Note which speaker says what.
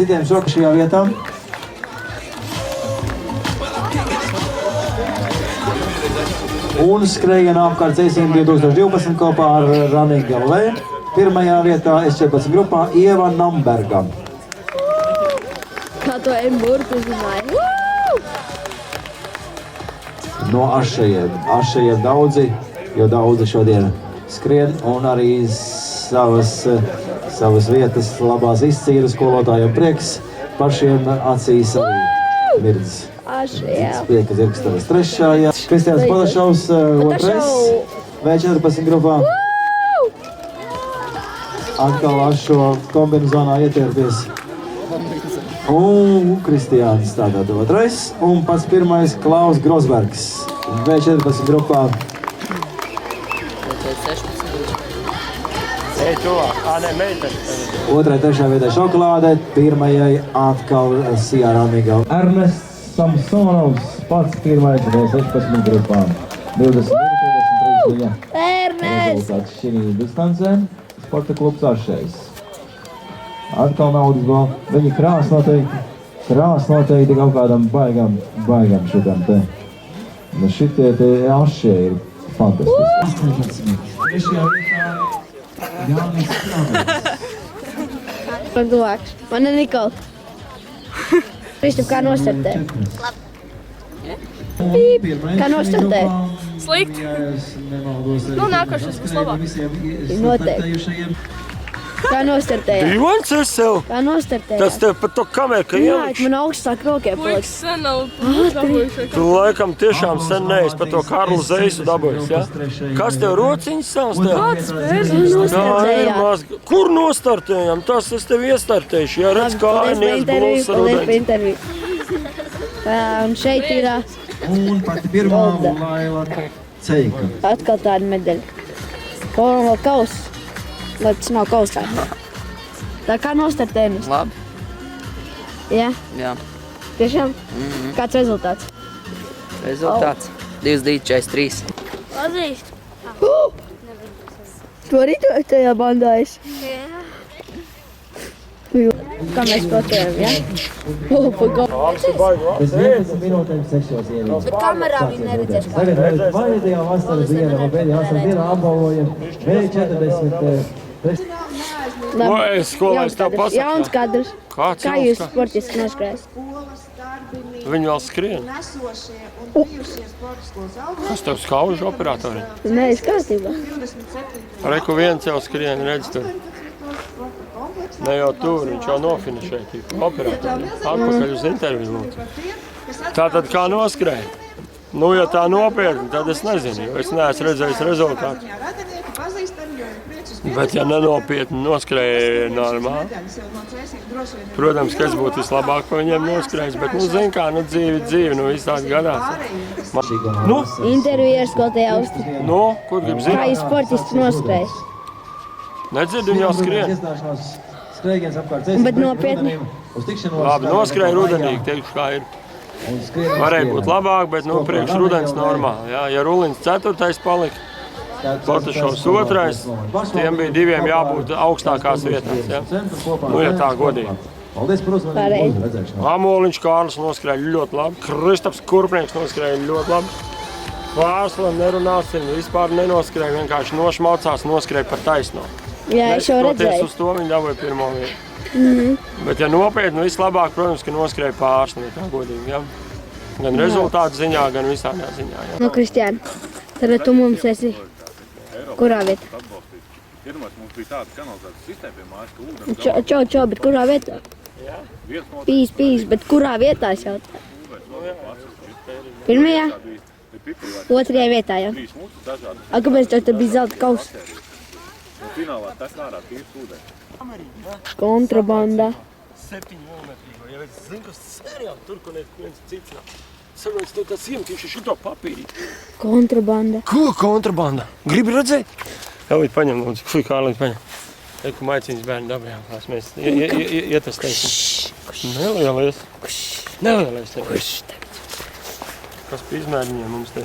Speaker 1: citiem šokašajā vietā. Un skrējienā apkārt ceļiem 2012 kopā ar Running LV. Pirmajā vietā S14 grupā Ieva Namberga.
Speaker 2: Kā to burtu zināja?
Speaker 1: No ašajiem daudzi, jo daudzi šodien skrien un arī savas vietas labās izcīra skolotājiem prieks. Pašiem acīs arī mirdz. Prieka Zirgstavas trešajā. Kristiāns Padašovs otrais V14 grupā. Atkal ašo kombinezonā ietērpies. Un Kristiāns tātad otrais. Un pats pirmais Klaus Grosbergs. V14 grupā. Otrai trešā vietā šokolāde. Pirmajai atkal Sijārā Miga. Ernests Samsonovs pats pirmais V16 grupā. 22-23 viņa. Rezultāts šī distancē. Sporta klubs Ašais. Atkal naudas gol. Viņi krās noteikti kaut kādam baigam šitam te. Nu šitie te Ašie ir fantastiski. Trešajā vietā Jānis Kravers.
Speaker 2: Man tuvāks. Man ir Nikola. Kristap, kā nostartē? Pīp, kā nostartē?
Speaker 3: Slikti. Nu, nākošais būs labāk.
Speaker 2: Noteikti. Kā nostartēja?
Speaker 4: Dīvains es sev.
Speaker 2: Kā nostartēja?
Speaker 4: Tas tev pat to kameru, ka
Speaker 2: ieliks. Man augstāk rokē
Speaker 3: Puikas
Speaker 2: paliks.
Speaker 3: sen nav dabūjuši.
Speaker 4: Tu laikam tiešām sen neesi par to Karlu Zeisu dabūjis, ja? Kas tev rociņas savs tev?
Speaker 3: Kāds pērziņš?
Speaker 4: Tā ir maz. Kur nostartējam? Tas es tev iestartējuši, ja redz kā ainies būs
Speaker 2: Paldies par
Speaker 4: rudens.
Speaker 2: interviju. Un šeit ir
Speaker 1: Un pati pirmā Laila Ceika.
Speaker 2: atkal tāda medaļa. Kaut vēl kaus. Lai tas nav kausā. Tā kā nostartējumus?
Speaker 5: Labi,
Speaker 2: Jā?
Speaker 5: jā.
Speaker 2: Tiešām? Kāds rezultāts?
Speaker 5: Rezultāts 22-43.
Speaker 3: Atzīst.
Speaker 2: Tu arī tajā bandā esi? Jā. Kā mēs protējam, ja?
Speaker 1: Bez 11 minūtēm 6 ievīdz.
Speaker 2: Bet kamerā viņi neredzēs.
Speaker 1: Tagad vajadzējā vasaras diena, vai pēdējā vasaras dienā apbalvoja V40.
Speaker 4: Skolais tev pasaka.
Speaker 2: Jauns kadrs.
Speaker 4: Kāds
Speaker 2: Kā
Speaker 4: jauns
Speaker 2: jūs
Speaker 4: kadrs?
Speaker 2: sportiski noskrējat?
Speaker 4: Viņi vēl skrien. Kas tev skauž operatori?
Speaker 2: Nē, es kārtībā.
Speaker 4: Reku viens jau skrien, redz tur. Ne jau tur, viņš jau nofinišēja operatori. Atpakaļ uz interviju lūdzu. Tātad kā noskrēja? Nu, ja tā nopietni, tad es nezinu, jo es neesmu redzējis rezultātu. Bet ja nenopietni noskrēja normāli, protams, ka es būtu vislabāk pa viņiem noskrējis, bet, nu, zin kā, nu, dzīvi, nu, viss tāds gadās. Nu?
Speaker 2: Interviju ar skolotāju Austri.
Speaker 4: Nu, kur grib
Speaker 2: Kā
Speaker 4: zināt?
Speaker 2: jūs sportiski noskrējat?
Speaker 4: Nedzirdu, viņi jau skrien.
Speaker 2: Bet nopietni?
Speaker 4: Labi, noskrēja rudenīgi, teikšu, kā ir. Varēja būt labāk, bet, nu, priekš rudens normāli, jā. Ja Rulins 4. palika, Potašovs 2. Tiem bija diviem jābūt augstākās vietās, jā. Nu, ja tā godīgi.
Speaker 2: Pareizi.
Speaker 4: Amoliņš Kārlis noskrēja ļoti labi, Kristaps Kurpnieks noskrēja ļoti labi. Vārslam nerunāsim, vispār nenoskrēja, vienkārši nošmaucās, noskrēja par taisno.
Speaker 2: Jā, es jau
Speaker 4: Neskatoties
Speaker 2: redzēju.
Speaker 4: uz to viņi dabūja pirmo vietu. Bet, ja nopietni, vislabāk, protams, ka noskrēja pārsni, tā godīgi, jā. Gan rezultātu ziņā, gan visādā ziņā, jā.
Speaker 2: Nu, Kristiāna, tad tu mums esi kurā vietā?
Speaker 6: Iedomājieties, mums bija tāda kanalizācijas sistēma pie mājas, ka ūdens
Speaker 2: Čau, bet kurā vietā? Pīs, bet kurā vietā es jautāju? Pirmajā? Otrajā vietā, jā? A, kāpēc tev bija zelta kausa?
Speaker 6: finālā tek ārā tīrs ūdens.
Speaker 2: Kontrabanda.
Speaker 4: 7 milimetrīgo, ja es zinu, ka sērijā tur, ko neviens cits nav. Saprotu, tu tāds iemetīši šito papīrīt.
Speaker 2: Kontrabanda.
Speaker 4: Ko kontrabanda? Gribi redzēt? Elīt, paņem, lūdzu. Fui, Kārlīt, paņem. Eku maiciņas bērni dabajām, kās mēs ietestēsim. Nelielies. Nelielies tev. Kas pie izmēriņiem mums te?